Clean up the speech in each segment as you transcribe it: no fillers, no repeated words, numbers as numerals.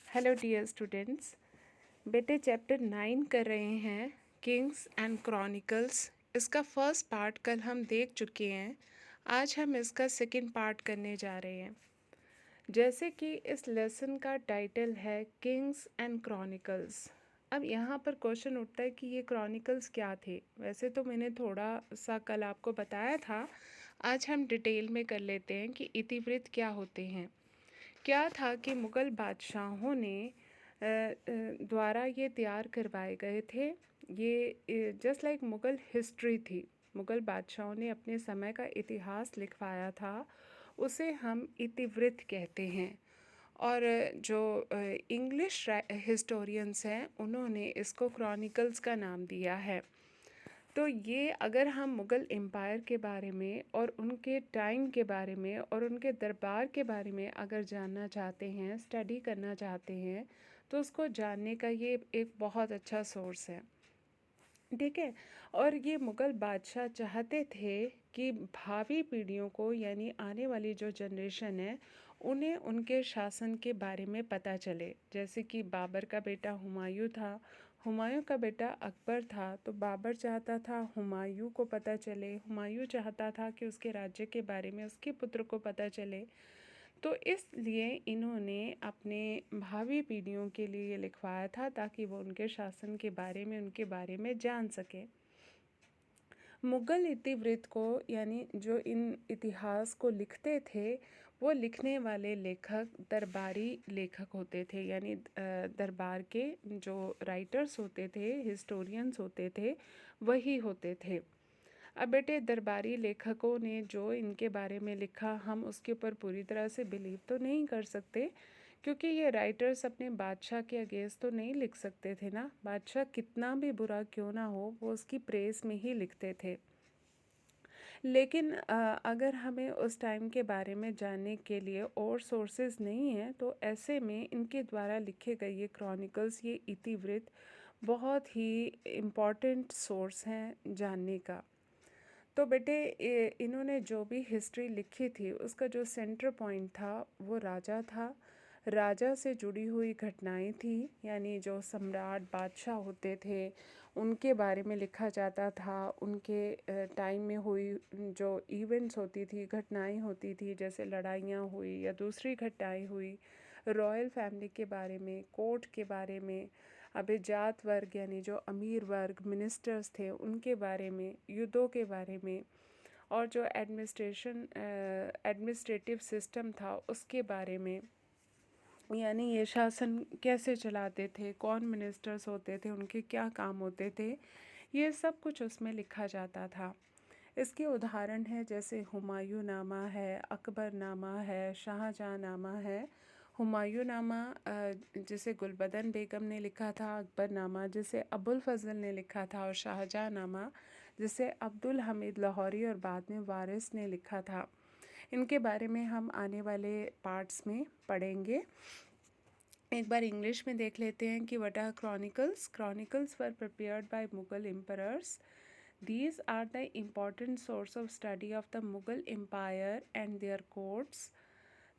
Hello dear students. बेटे chapter 9 कर रहे हैं, किंग्स एंड क्रॉनिकल्स। इसका फर्स्ट पार्ट कल हम देख चुके हैं। आज हम इसका सेकंड पार्ट करने जा रहे हैं। जैसे कि इस लेसन का टाइटल है किंग्स एंड क्रॉनिकल्स। अब यहाँ पर क्वेश्चन उठता है कि ये क्रॉनिकल्स क्या थे। वैसे तो मैंने थोड़ा सा कल आपको बताया था, आज हम डिटेल में कर लेते हैं कि इतिवृत्त क्या होते हैं। क्या था कि मुग़ल बादशाहों ने द्वारा ये तैयार करवाए गए थे। ये जस्ट लाइक मुग़ल हिस्ट्री थी। मुग़ल बादशाहों ने अपने समय का इतिहास लिखवाया था, उसे हम इतिवृत्त कहते हैं। और जो इंग्लिश हिस्टोरियंस हैं उन्होंने इसको क्रॉनिकल्स का नाम दिया है। तो ये अगर हम मुग़ल एम्पायर के बारे में और उनके टाइम के बारे में और उनके दरबार के बारे में अगर जानना चाहते हैं, स्टडी करना चाहते हैं, तो उसको जानने का ये एक बहुत अच्छा सोर्स है। ठीक है। और ये मुग़ल बादशाह चाहते थे कि भावी पीढ़ियों को, यानी आने वाली जो जनरेशन है, उन्हें उनके शासन के बारे में पता चले। जैसे कि बाबर का बेटा हुमायूं था, हुमायूं का बेटा अकबर था, तो बाबर चाहता था हुमायूं को पता चले, हुमायूं चाहता था कि उसके राज्य के बारे में उसके पुत्र को पता चले। तो इसलिए इन्होंने अपने भावी पीढ़ियों के लिए ये लिखवाया था ताकि वो उनके शासन के बारे में, उनके बारे में जान सकें। मुग़ल इतिवृत्त को, यानी जो इन इतिहास को लिखते थे, वो लिखने वाले लेखक दरबारी लेखक होते थे। यानी दरबार के जो राइटर्स होते थे, हिस्टोरियंस होते थे, वही होते थे। अब बेटे दरबारी लेखकों ने जो इनके बारे में लिखा, हम उसके ऊपर पूरी तरह से बिलीव तो नहीं कर सकते, क्योंकि ये राइटर्स अपने बादशाह के अगेंस्ट तो नहीं लिख सकते थे ना। बादशाह कितना भी बुरा क्यों ना हो, वो उसकी प्रेस में ही लिखते थे। लेकिन अगर हमें उस टाइम के बारे में जानने के लिए और सोर्सेज नहीं हैं, तो ऐसे में इनके द्वारा लिखे गए ये क्रॉनिकल्स, ये इतिवृत्त बहुत ही इम्पॉर्टेंट सोर्स हैं जानने का। तो बेटे इन्होंने जो भी हिस्ट्री लिखी थी, उसका जो सेंटर पॉइंट था वो राजा था। राजा से जुड़ी हुई घटनाएं थी, यानी जो सम्राट बादशाह होते थे उनके बारे में लिखा जाता था। उनके टाइम में हुई जो इवेंट्स होती थी, घटनाएं होती थी, जैसे लड़ाइयाँ हुई या दूसरी घटनाएं हुई, रॉयल फैमिली के बारे में, कोर्ट के बारे में, अभिजात वर्ग यानी जो अमीर वर्ग, मिनिस्टर्स थे, उनके बारे में, युद्धों के बारे में, और जो एडमिनिस्ट्रेटिव सिस्टम था उसके बारे में, यानी ये शासन कैसे चलाते थे, कौन मिनिस्टर्स होते थे, उनके क्या काम होते थे, ये सब कुछ उसमें लिखा जाता था। इसके उदाहरण है जैसे हुमायूं नामा है, अकबर नामा है, शाहजहाँ नामा है। हुमायूं नामा जिसे गुलबदन बेगम ने लिखा था, अकबर नामा जिसे अबुल फजल ने लिखा था, और शाहजहाँ नामा जिसे अब्दुल हमीद लाहौरी और बाद में वारिस ने लिखा था। इनके बारे में हम आने वाले पार्ट्स में पढ़ेंगे। एक बार इंग्लिश में देख लेते हैं कि what are chronicles. Chronicles were prepared by Mughal emperors. These are the important source of study of the Mughal Empire and their courts.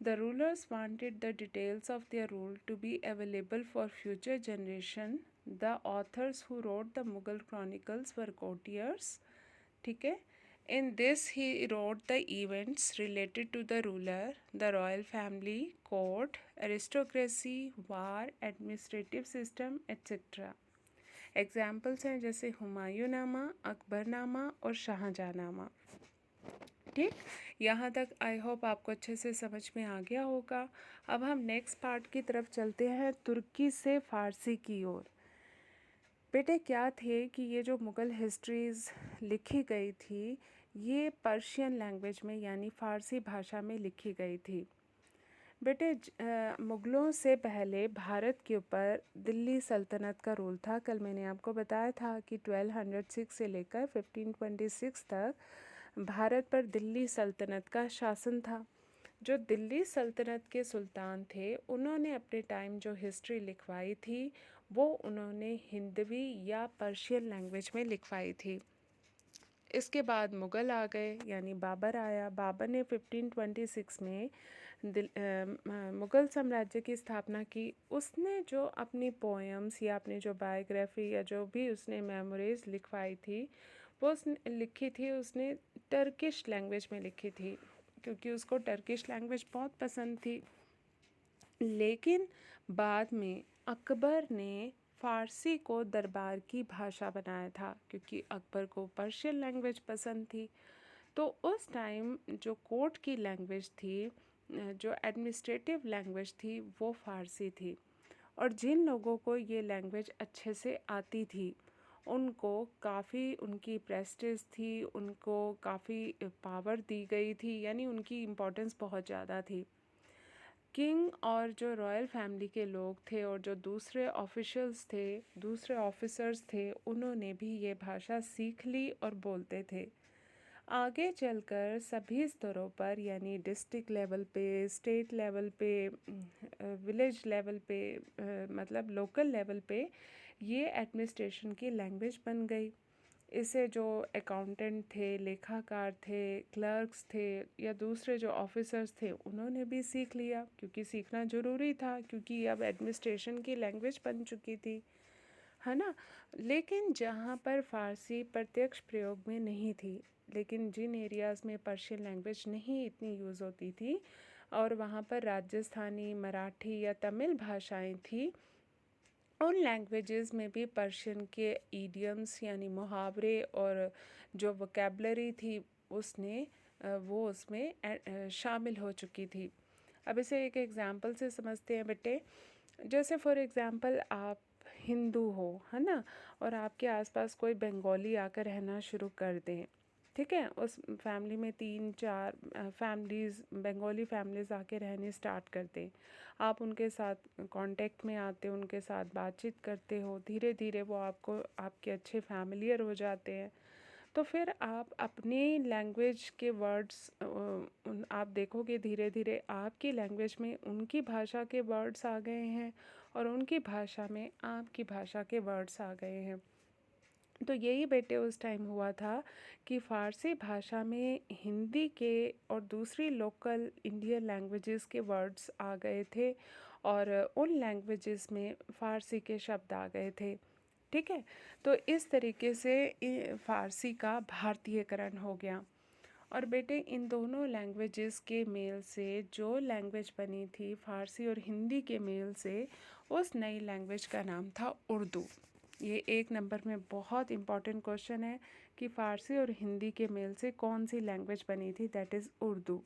The rulers wanted the details of their rule to be available for future generation. The authors who wrote the Mughal chronicles were courtiers. ठीक है। In this he wrote the events related to the ruler, the royal family, court, aristocracy, war, administrative system, etc. Examples हैं जैसे हुमायूं नामा, अकबर नामा और शाहजहाँ नामा। ठीक, यहाँ तक आई होप आपको अच्छे से समझ में आ गया होगा। अब हम नेक्स्ट पार्ट की तरफ चलते हैं, तुर्की से फ़ारसी की ओर। बेटे क्या थे कि ये जो मुग़ल हिस्ट्रीज़ लिखी गई थी, ये पर्शियन लैंग्वेज में यानी फ़ारसी भाषा में लिखी गई थी। बेटे मुग़लों से पहले भारत के ऊपर दिल्ली सल्तनत का रूल था। कल मैंने आपको बताया था कि 1206 से लेकर 1526 तक भारत पर दिल्ली सल्तनत का शासन था। जो दिल्ली सल्तनत के सुल्तान थे, उन्होंने अपने टाइम जो हिस्ट्री लिखवाई थी, वो उन्होंने हिंदवी या पर्शियन लैंग्वेज में लिखवाई थी। इसके बाद मुग़ल आ गए, यानी बाबर आया। बाबर ने 1526 में मुग़ल साम्राज्य की स्थापना की, उसने जो अपनी पोएम्स या अपनी जो बायोग्राफी या जो भी उसने मेमोरीज लिखवाई थी, वो उसने लिखी थी, उसने टर्किश लैंग्वेज में लिखी थी, क्योंकि उसको टर्किश लैंग्वेज बहुत पसंद थी। लेकिन बाद में अकबर ने फ़ारसी को दरबार की भाषा बनाया था, क्योंकि अकबर को पर्शियन लैंग्वेज पसंद थी। तो उस टाइम जो कोर्ट की लैंग्वेज थी, जो एडमिनिस्ट्रेटिव लैंग्वेज थी, वो फ़ारसी थी। और जिन लोगों को ये लैंग्वेज अच्छे से आती थी, उनको काफ़ी उनकी प्रेस्टिज थी, उनको काफ़ी पावर दी गई थी, यानी उनकी इम्पोर्टेंस बहुत ज़्यादा थी। किंग और जो रॉयल फैमिली के लोग थे और जो दूसरे ऑफिशियल्स थे, दूसरे ऑफिसर्स थे, उन्होंने भी ये भाषा सीख ली और बोलते थे। आगे चलकर सभी स्तरों पर, यानी डिस्ट्रिक्ट लेवल पे, स्टेट लेवल पे, विलेज लेवल पे, मतलब लोकल लेवल पे, ये एडमिनिस्ट्रेशन की लैंग्वेज बन गई। इसे जो अकाउंटेंट थे, लेखाकार थे, क्लर्क्स थे या दूसरे जो ऑफिसर्स थे, उन्होंने भी सीख लिया, क्योंकि सीखना ज़रूरी था, क्योंकि अब एडमिनिस्ट्रेशन की लैंग्वेज बन चुकी थी, है ना। लेकिन जहाँ पर फ़ारसी प्रत्यक्ष प्रयोग में नहीं थी, लेकिन जिन एरियाज़ में पर्शियन लैंग्वेज नहीं इतनी यूज़ होती थी और वहाँ पर राजस्थानी, मराठी या तमिल भाषाएं थी, उन लैंग्वेजेस में भी पर्शियन के ईडियम्स यानी मुहावरे और जो वोकेबलरी थी, उसने वो उसमें शामिल हो चुकी थी। अब इसे एक एग्ज़ाम्पल से समझते हैं बेटे। जैसे फॉर एग्ज़ाम्पल आप हिंदू हो, है ना, और आपके आसपास कोई बंगाली आकर रहना शुरू कर दें, ठीक है, उस फैमिली में 3-4 फैमिलीज़, बंगाली फैमिलीज़ आके रहने स्टार्ट कर दें। आप उनके साथ कांटेक्ट में आते हो, उनके साथ बातचीत करते हो, धीरे धीरे वो आपको आपके अच्छे फैमिलियर हो जाते हैं। तो फिर आप अपनी लैंग्वेज के वर्ड्स आप देखोगे धीरे धीरे आपकी लैंग्वेज में उनकी भाषा के वर्ड्स आ गए हैं और उनकी भाषा में आपकी भाषा के वर्ड्स आ गए हैं। तो यही बेटे उस टाइम हुआ था कि फ़ारसी भाषा में हिंदी के और दूसरी लोकल इंडियन लैंग्वेजेस के वर्ड्स आ गए थे और उन लैंग्वेजेस में फ़ारसी के शब्द आ गए थे, ठीक है। तो इस तरीके से फ़ारसी का भारतीयकरण हो गया। और बेटे इन दोनों लैंग्वेजेस के मेल से जो लैंग्वेज बनी थी, फ़ारसी और हिंदी के मेल से, उस नई लैंग्वेज का नाम था उर्दू। ये 1 नंबर में बहुत इम्पॉर्टेंट क्वेश्चन है कि फ़ारसी और हिंदी के मेल से कौन सी लैंग्वेज बनी थी, दैट इज़ उर्दू।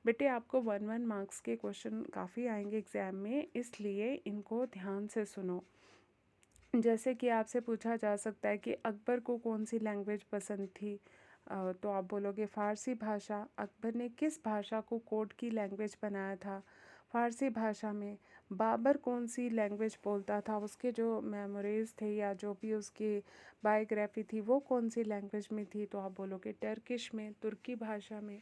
बेटे आपको 1-1 मार्क्स के क्वेश्चन काफ़ी आएंगे एग्ज़ाम में, इसलिए इनको ध्यान से सुनो। जैसे कि आपसे पूछा जा सकता है कि अकबर को कौन सी लैंग्वेज पसंद थी, तो आप बोलोगे फ़ारसी भाषा। अकबर ने किस भाषा को कोर्ट की लैंग्वेज बनाया था? फ़ारसी भाषा में। बाबर कौन सी लैंग्वेज बोलता था, उसके जो मेमोरीज थे या जो भी उसकी बायोग्राफी थी, वो कौन सी लैंग्वेज में थी? तो आप बोलोगे टर्किश में, तुर्की भाषा में,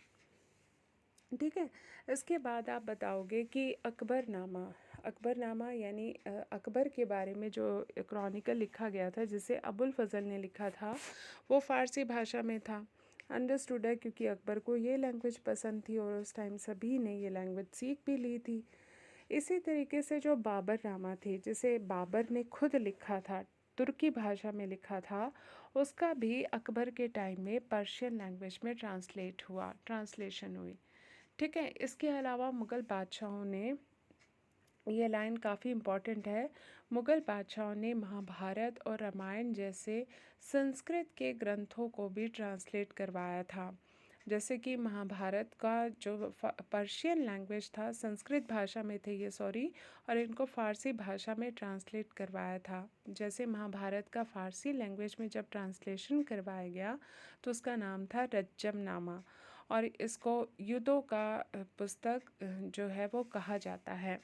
ठीक है। इसके बाद आप बताओगे कि अकबरनामा, अकबरनामा यानी अकबर के बारे में जो क्रॉनिकल लिखा गया था, जिसे अबुल फज़ल ने लिखा था, वो फ़ारसी भाषा में था। अंडरस्टूड है, क्योंकि अकबर को ये लैंग्वेज पसंद थी और उस टाइम सभी ने ये लैंग्वेज सीख भी ली थी। इसी तरीके से जो बाबरनामा थी, जिसे बाबर ने खुद लिखा था, तुर्की भाषा में लिखा था, उसका भी अकबर के टाइम में पर्शियन लैंग्वेज में ट्रांसलेशन हुई, ठीक है। इसके अलावा मुग़ल बादशाहों ने, ये लाइन काफ़ी इम्पॉर्टेंट है, मुग़ल बादशाहों ने महाभारत और रामायण जैसे संस्कृत के ग्रंथों को भी ट्रांसलेट करवाया था। जैसे कि महाभारत का जो पर्शियन लैंग्वेज था, संस्कृत भाषा में थे ये, सॉरी, और इनको फ़ारसी भाषा में ट्रांसलेट करवाया था। जैसे महाभारत का फ़ारसी लैंग्वेज में जब ट्रांसलेशन करवाया गया, तो उसका नाम था रज्जमनामा, और इसको युद्धों का पुस्तक जो है वो कहा जाता है,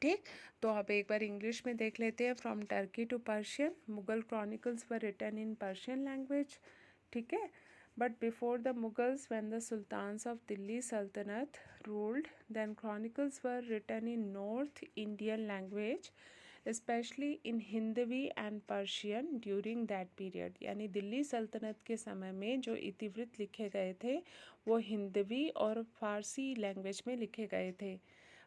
ठीक। तो अब एक बार इंग्लिश में देख लेते हैं। From Turkey to Persian, Mughal chronicles were written in Persian language, ठीक है। But before the Mughals, when the sultans of Delhi Saltanat ruled, then chronicles were written in North Indian language. Specially in Hindavi and Persian during that period. यानी दिल्ली सल्तनत के समय में जो इतिवृत्त लिखे गए थे वो हिंदवी और फारसी लैंग्वेज में लिखे गए थे।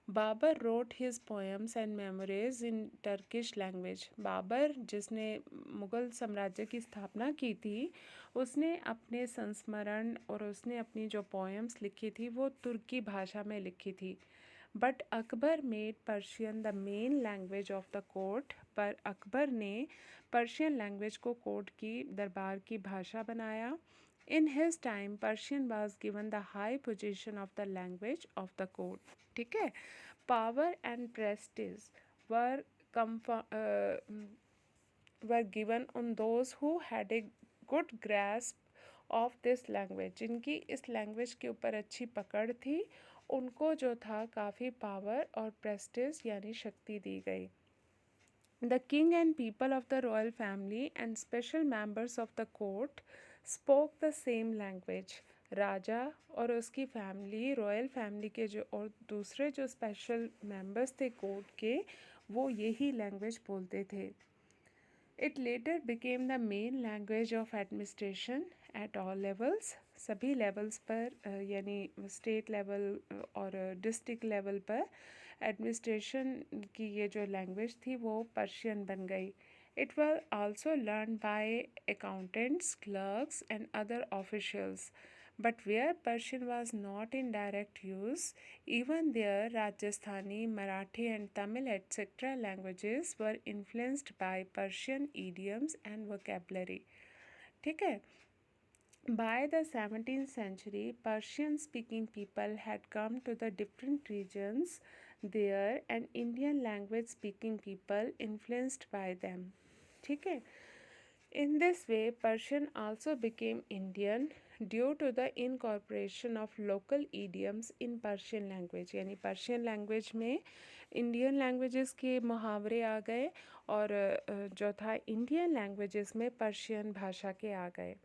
Babur wrote his poems and memories in Turkish language. Babur जिसने मुग़ल साम्राज्य की स्थापना की थी, उसने अपने संस्मरण और उसने अपनी जो पोएम्स लिखी थी वो तुर्की भाषा में लिखी थी। But Akbar made Persian the main language of the court. पर अकबर ने पर्शियन लैंग्वेज को कोर्ट की दरबार की भाषा बनाया। In his time Persian was given the high position of the language of the court. ठीक है। Power and prestige were were given on those who had a good grasp of this language। जिनकी इस language के ऊपर अच्छी पकड़ थी, उनको जो था काफ़ी पावर और प्रेस्टिज यानी शक्ति दी गई। The king and people of the royal family and special members of the court spoke the same language। राजा और उसकी फैमिली, रॉयल फैमिली के जो और दूसरे जो स्पेशल मेंबर्स थे कोर्ट के, वो यही लैंग्वेज बोलते थे। It later became the main language of administration at all levels। सभी लेवल्स पर यानी स्टेट लेवल और डिस्ट्रिक्ट लेवल पर एडमिनिस्ट्रेशन की ये जो लैंग्वेज थी वो पर्शियन बन गई। It was also learned by accountants, clerks and other officials। But where Persian was not in direct use, even there Rajasthani, Marathi and Tamil etc. languages were influenced by Persian idioms and vocabulary। ठीक है। By the 17th century, Persian-speaking people had come to the different regions there and Indian language-speaking people influenced by them। ठीक है। In this way, Persian also became Indian due to the incorporation of local idioms in Persian language। यानी Persian language में Indian languages के मुहावरे आ गए और जो था इंडियन लैंग्वेजेस में पर्शियन भाषा के आ गए।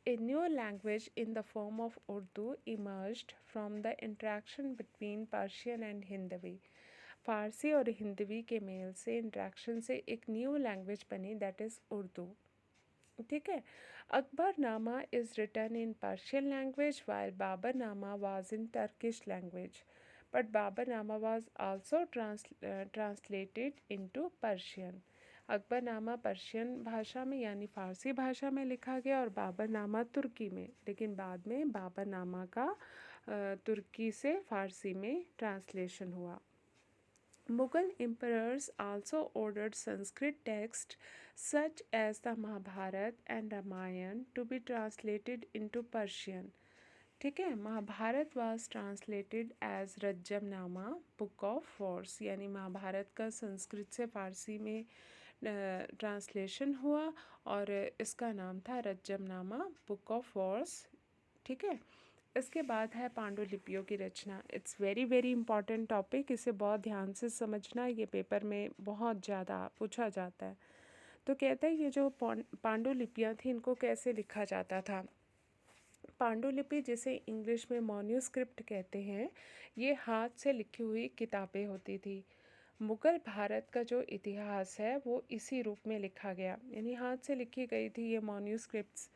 A new language in the form of Urdu emerged from the interaction between Persian and Hindavi। फारसी और हिंदवी के मेल से इंट्रैक्शन से एक न्यू लैंग्वेज बनी, दैट इज़ उर्दू। ठीक है। Akbarnama is written in Persian language while Baburnama was in Turkish language. But Baburnama was also translated into Persian. Akbarnama Persian भाषा में यानी फ़ारसी भाषा में लिखा गया और बाबरनामा तुर्की में, लेकिन बाद में बाबरनामा का तुर्की से फ़ारसी में ट्रांसलेशन हुआ। Mughal emperors also ordered Sanskrit texts such as the Mahabharata and Ramayana to be translated into Persian। ठीक है। Mahabharata was translated as Razmnama book of wars. यानी महाभारत का संस्कृत से फारसी में ट्रांसलेशन हुआ और इसका नाम था रज्जमनामा बुक ऑफ वॉर्स। ठीक है। इसके बाद है पांडुलिपियों की रचना। It's very very important topic, इसे बहुत ध्यान से समझना, ये पेपर में बहुत ज़्यादा पूछा जाता है। तो कहता है ये जो पांडुलिपियाँ थी इनको कैसे लिखा जाता था। पांडुलिपि जिसे इंग्लिश में मॉन्यूस्क्रिप्ट कहते हैं, ये हाथ से लिखी हुई किताबें होती थी। मुग़ल भारत का जो इतिहास है वो इसी रूप में लिखा गया, यानी हाथ से लिखी गई थी ये मॉन्यूस्क्रिप्ट्स।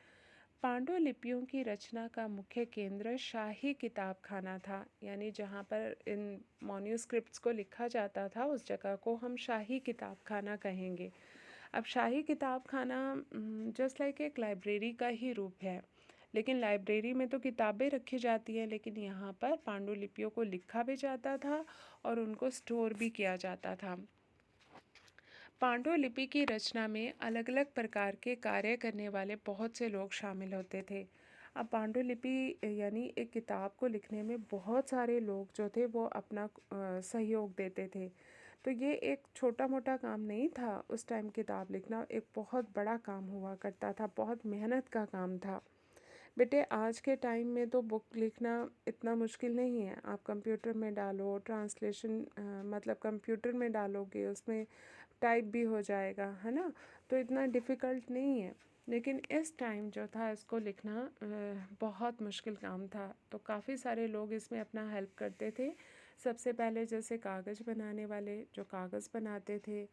पांडुलिपियों की रचना का मुख्य केंद्र शाही किताब खाना था, यानी जहाँ पर इन मॉन्यूस्क्रिप्ट्स को लिखा जाता था उस जगह को हम शाही किताब खाना कहेंगे। अब शाही किताब खाना जस्ट लाइक एक लाइब्रेरी का ही रूप है, लेकिन लाइब्रेरी में तो किताबें रखी जाती हैं, लेकिन यहाँ पर पांडुलिपियों को लिखा भी जाता था और उनको स्टोर भी किया जाता था। पांडुलिपि की रचना में अलग अलग प्रकार के कार्य करने वाले बहुत से लोग शामिल होते थे। अब पांडुलिपि यानी एक किताब को लिखने में बहुत सारे लोग जो थे वो अपना सहयोग देते थे। तो ये एक छोटा मोटा काम नहीं था, उस टाइम किताब लिखना एक बहुत बड़ा काम हुआ करता था, बहुत मेहनत का काम था। बेटे आज के टाइम में तो बुक लिखना इतना मुश्किल नहीं है, आप कंप्यूटर में डालो ट्रांसलेशन, मतलब कंप्यूटर में डालोगे उसमें टाइप भी हो जाएगा, है ना, तो इतना डिफ़िकल्ट नहीं है। लेकिन इस टाइम जो था इसको लिखना बहुत मुश्किल काम था, तो काफ़ी सारे लोग इसमें अपना हेल्प करते थे। सबसे पहले जैसे कागज़ बनाने वाले जो कागज़ बनाते थे,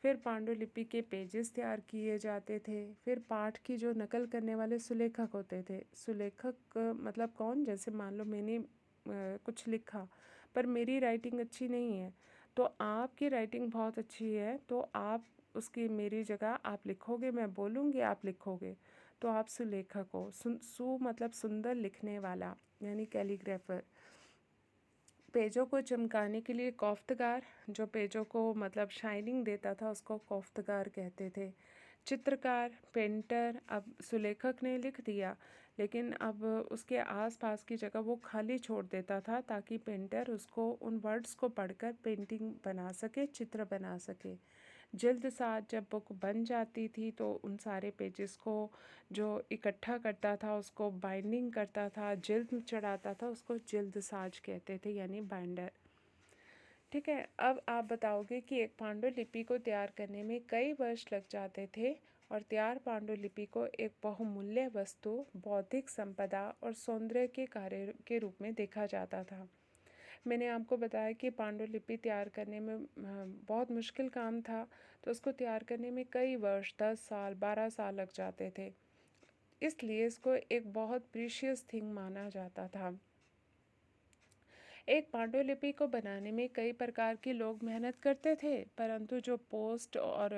फिर पांडुलिपि के पेजेस तैयार किए जाते थे। फिर पाठ की जो नकल करने वाले सुलेखक होते थे। सुलेखक मतलब कौन? जैसे मान लो मैंने कुछ लिखा पर मेरी राइटिंग अच्छी नहीं है, तो आपकी राइटिंग बहुत अच्छी है, तो आप उसकी मेरी जगह आप लिखोगे, मैं बोलूँगी आप लिखोगे, तो आप सुलेखक हो। सु मतलब सुंदर लिखने वाला, यानी कैलीग्राफर। पेजों को चमकाने के लिए कोफ्तकार, जो पेजों को मतलब शाइनिंग देता था, उसको कोफ्तकार कहते थे। चित्रकार, पेंटर। अब सुलेखक ने लिख दिया, लेकिन अब उसके आसपास की जगह वो खाली छोड़ देता था ताकि पेंटर उसको उन वर्ड्स को पढ़कर पेंटिंग बना सके, चित्र बना सके। जल्द साज जब बुक बन जाती थी तो उन सारे पेजेस को जो इकट्ठा करता था, उसको बाइंडिंग करता था, जल्द चढ़ाता था, उसको जल्द साज कहते थे, यानी बाइंडर। ठीक है, अब आप बताओगे कि एक पांडुलिपि को तैयार करने में कई वर्ष लग जाते थे और तैयार पांडुलिपि को एक बहुमूल्य वस्तु, बौद्धिक संपदा और सौंदर्य के कार्य के रूप में देखा जाता था। मैंने आपको बताया कि पांडुलिपि तैयार करने में बहुत मुश्किल काम था, तो उसको तैयार करने में कई वर्ष, 10 साल, 12 साल लग जाते थे। इसलिए इसको एक बहुत प्रीशियस थिंग माना जाता था। एक पांडुलिपि को बनाने में कई प्रकार के लोग मेहनत करते थे, परंतु जो पोस्ट और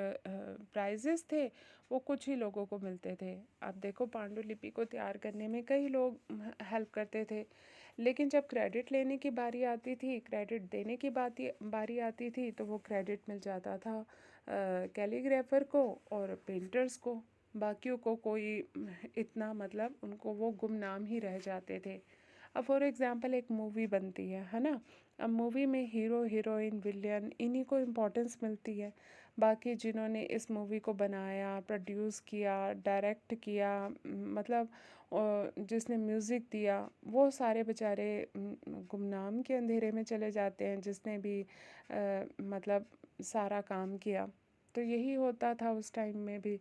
प्राइजेस थे वो कुछ ही लोगों को मिलते थे। अब देखो, पांडुलिपि को तैयार करने में कई लोग हेल्प करते थे, लेकिन जब क्रेडिट लेने की बारी आती थी, क्रेडिट देने की बारी आती थी, तो वो क्रेडिट मिल जाता था कैलीग्राफर को और पेंटर्स को। बाकियों को कोई इतना मतलब उनको वो गुमनाम ही रह जाते थे। अब फॉर एग्ज़ाम्पल एक मूवी बनती है ना। अब मूवी में हीरो, हीरोइन, विलियन, इन्हीं को इम्पोर्टेंस मिलती है। बाकी जिन्होंने इस मूवी को बनाया, प्रोड्यूस किया, डायरेक्ट किया, मतलब जिसने म्यूज़िक दिया, वो सारे बेचारे गुमनाम के अंधेरे में चले जाते हैं, जिसने भी मतलब सारा काम किया। तो यही होता था उस टाइम में भी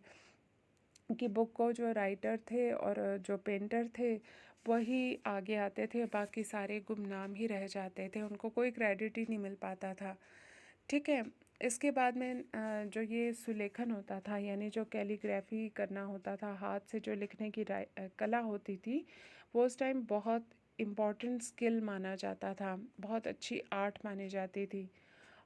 कि बुक को जो राइटर थे और जो पेंटर थे वही आगे आते थे, बाकी सारे गुमनाम ही रह जाते थे, उनको कोई क्रेडिट ही नहीं मिल पाता था। ठीक है, इसके बाद में जो ये सुलेखन होता था, यानी जो कैलीग्राफी करना होता था, हाथ से जो लिखने की कला होती थी, वो उस टाइम बहुत इम्पॉर्टेंट स्किल माना जाता था, बहुत अच्छी आर्ट मानी जाती थी।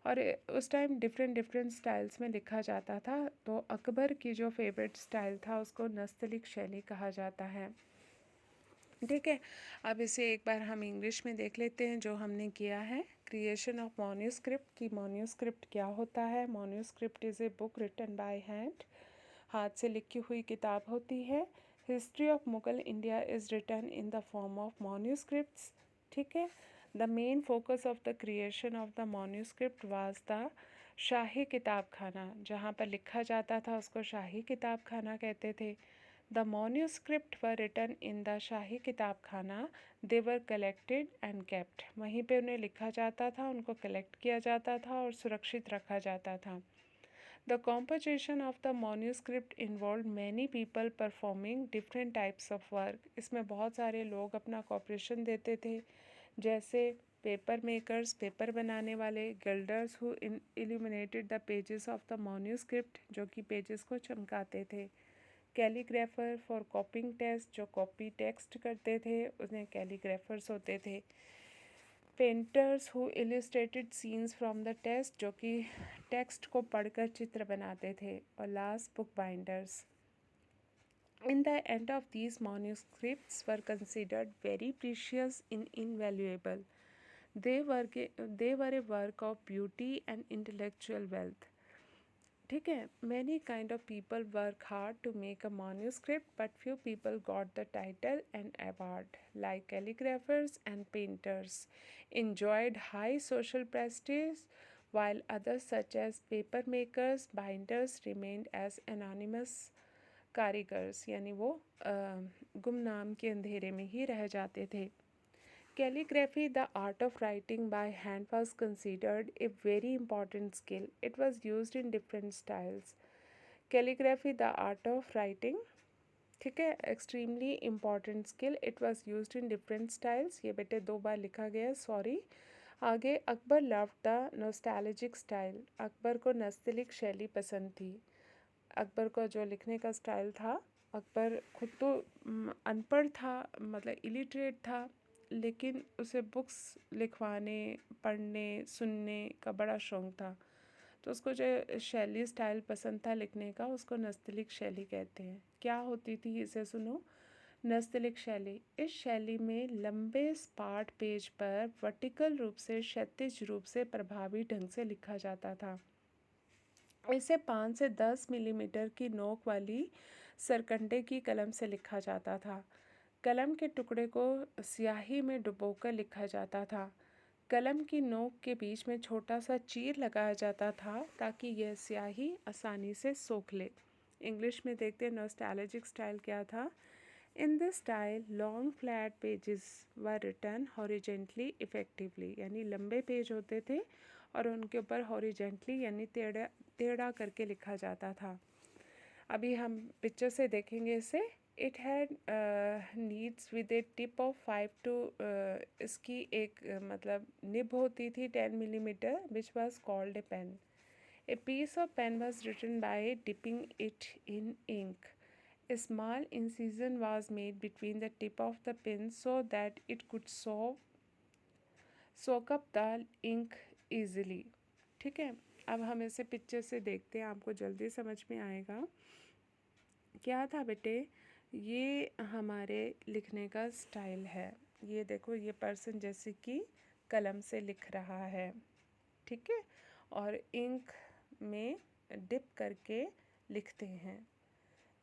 और उस टाइम डिफरेंट डिफरेंट स्टाइल्स में लिखा जाता था। तो अकबर की जो फेवरेट स्टाइल था उसको नस्तलिक शैली कहा जाता है। ठीक है, अब इसे एक बार हम इंग्लिश में देख लेते हैं जो हमने किया है। क्रिएशन ऑफ मॉन्यूस्क्रिप्ट, की मॉन्यूस्क्रिप्ट क्या होता है। Manuscript is a book written by hand, हाथ से लिखी हुई किताब होती है। History of Mughal India is written in the form of manuscripts. ठीक है, the main focus of the creation of the manuscript was the Shahi Kitab Khana, जहाँ पर लिखा जाता था उसको शाही किताब खाना कहते थे। The manuscript were written in the Shahi Kitab Khana, they were collected and kept. वहीं पे उन्हें लिखा जाता था, उनको कलेक्ट किया जाता था और सुरक्षित रखा जाता था। The composition of the manuscript involved many people performing different types of work. इसमें बहुत सारे लोग अपना कॉपरेशन देते थे, जैसे पेपर मेकर्स, पेपर बनाने वाले, guilders who illuminated the pages of the manuscript, जो कि पेजेस को चमकाते थे। कैलीग्राफर फॉर कॉपिंग टेस्ट, जो कॉपी टेक्स्ट करते थे उन्हें कैलीग्राफर्स होते थे। Painters who illustrated scenes from the text, जो कि टेक्स्ट को पढ़कर चित्र बनाते थे। और last book binders. In the end of these manuscripts were considered very precious and invaluable. They were a work of beauty and intellectual wealth. ठीक है, many kind of people work hard to make a manuscript, but few people got the title and award. Like calligraphers and painters enjoyed high social prestige, while others such as paper makers, binders remained as anonymous कारीगर्स, यानी वो गुमनाम के अंधेरे में ही रह जाते थे। Calligraphy, the art of writing by hand, was considered a very important skill. It was used in different styles. Calligraphy, the art of writing, ठीक है, extremely important skill. It was use in different styles. ये बेटे 2 बार लिखा गया है, sorry. आगे, Akbar loved the nostalgic style. Akbar को नस्तलिक शैली पसंद थी। अकबर का जो लिखने का स्टाइल था, अकबर खुद तो अनपढ़ था, मतलब इलिटरेट था, लेकिन उसे बुक्स लिखवाने, पढ़ने, सुनने का बड़ा शौक़ था। तो उसको जो शैली स्टाइल पसंद था लिखने का, उसको नस्तलिक शैली कहते हैं। क्या होती थी इसे सुनो। नस्तलिक शैली, इस शैली में लंबे स्पार्ट पेज पर वर्टिकल रूप से क्षैतिज रूप से प्रभावी ढंग से लिखा जाता था। इसे 5 से 10 मिलीमीटर की नोक वाली सरकंडे की कलम से लिखा जाता था। कलम के टुकड़े को स्याही में डुबोकर लिखा जाता था। कलम की नोक के बीच में छोटा सा चीर लगाया जाता था ताकि यह स्याही आसानी से सोख ले। इंग्लिश में देखते हैं नॉस्टैल्जिक स्टाइल क्या था। In this style long flat pages were written horizontally effectively, यानी लंबे पेज होते थे और उनके ऊपर हॉरिजेंटली यानी टेढ़ा टेढ़ा करके लिखा जाता था। अभी हम पिक्चर से देखेंगे इसे। It had needs with a tip of 5 to, इसकी एक मतलब निब होती थी 10 millimetre, which was called a pen. A piece of pen was written by dipping it in ink. A small incision was made between the tip of the pen so that it could soak up the ink easily। ठीक है, अब हम इसे picture से देखते हैं, आपको जल्दी समझ में आएगा। क्या था बेटे, ये हमारे लिखने का स्टाइल है। ये देखो, ये पर्सन जैसे कि कलम से लिख रहा है, ठीक है, और इंक में डिप करके लिखते हैं।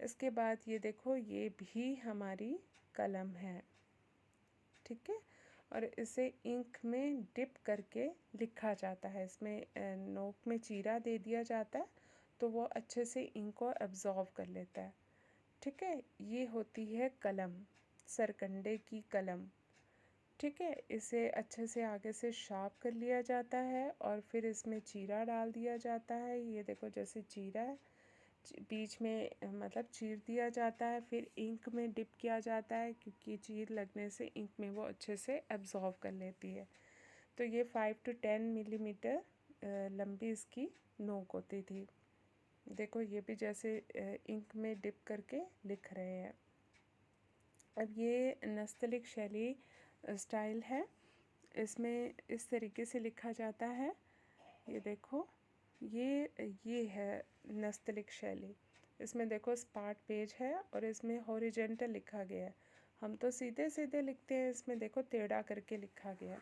इसके बाद ये देखो, ये भी हमारी कलम है, ठीक है, और इसे इंक में डिप करके लिखा जाता है। इसमें नोक में चीरा दे दिया जाता है तो वो अच्छे से इंक को एब्जॉर्व कर लेता है, ठीक है। ये होती है कलम, सरकंडे की कलम, ठीक है। इसे अच्छे से आगे से शार्प कर लिया जाता है और फिर इसमें चीरा डाल दिया जाता है। ये देखो, जैसे चीरा है, बीच में मतलब चीर दिया जाता है, फिर इंक में डिप किया जाता है, क्योंकि चीर लगने से इंक में वो अच्छे से एब्जॉर्व कर लेती है। तो ये 5 to 10 मिलीमीटर लंबी इसकी नोक होती थी। देखो, ये भी जैसे इंक में डिप करके लिख रहे हैं। अब ये नस्तलिक शैली स्टाइल है, इसमें इस तरीके से लिखा जाता है। ये देखो, ये है नस्तलिक शैली। इसमें देखो स्पार्ट पेज है और इसमें हॉरिजेंटल लिखा गया है। हम तो सीधे सीधे लिखते हैं, इसमें देखो टेढ़ा करके लिखा गया,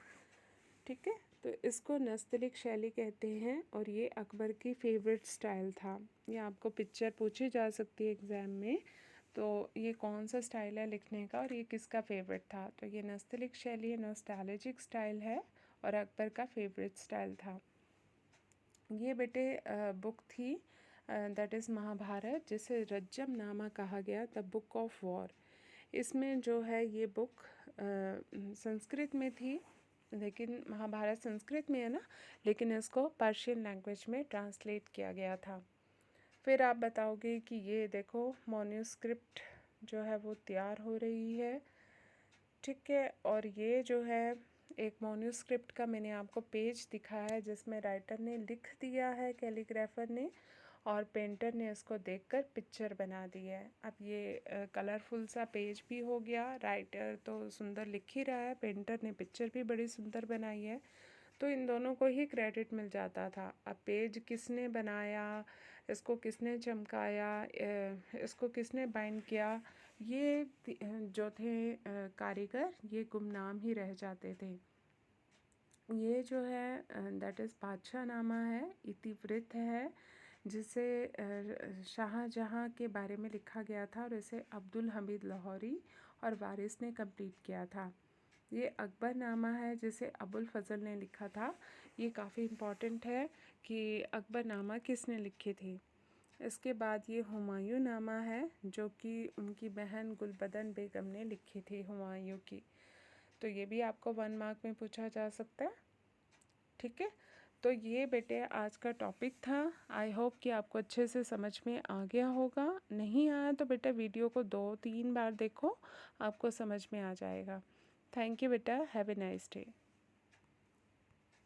ठीक है। तो इसको नस्तलिक शैली कहते हैं और ये अकबर की फेवरेट स्टाइल था। ये आपको पिक्चर पूछी जा सकती है एग्ज़ाम में, तो ये कौन सा स्टाइल है लिखने का और ये किसका फेवरेट था। तो ये नस्तलिक शैली है, नॉस्टैल्जिक स्टाइल है और अकबर का फेवरेट स्टाइल था। ये बेटे बुक थी, दैट इज़ महाभारत, जिसे रज्जम नामा कहा गया, द बुक ऑफ वॉर। इसमें जो है ये बुक संस्कृत में थी, लेकिन महाभारत संस्कृत में है ना, लेकिन इसको पर्शियन लैंग्वेज में ट्रांसलेट किया गया था। फिर आप बताओगे कि ये देखो मॉन्यूस्क्रिप्ट जो है वो तैयार हो रही है, ठीक है। और ये जो है एक मॉन्यूस्क्रिप्ट का मैंने आपको पेज दिखाया है जिसमें राइटर ने लिख दिया है, कैलीग्राफर ने, और पेंटर ने इसको देखकर पिक्चर बना दी है। अब ये कलरफुल सा पेज भी हो गया, राइटर तो सुंदर लिख ही रहा है, पेंटर ने पिक्चर भी बड़ी सुंदर बनाई है, तो इन दोनों को ही क्रेडिट मिल जाता था। अब पेज किसने बनाया, इसको किसने चमकाया, इसको किसने बाइंड किया, ये जो थे कारीगर, ये गुमनाम ही रह जाते थे। ये जो है दैट इज़ बादशाह नामा है, इतिवृत्त है, जिसे शाहजहाँ के बारे में लिखा गया था और इसे अब्दुल हमीद लाहौरी और वारिस ने कंप्लीट किया था। ये अकबर नामा है जिसे अबुल फजल ने लिखा था। ये काफ़ी इम्पॉर्टेंट है कि अकबर नामा किसने लिखी थी। इसके बाद ये हुमायूं नामा है, जो कि उनकी बहन गुलबदन बेगम ने लिखी थी, हुमायूं की। तो ये भी आपको 1 मार्क में पूछा जा सकता है, ठीक है। तो ये बेटे आज का टॉपिक था। आई होप कि आपको अच्छे से समझ में आ गया होगा। नहीं आया तो बेटा वीडियो को 2-3 बार देखो, आपको समझ में आ जाएगा। थैंक यू बेटा, हैव ए नाइस डे।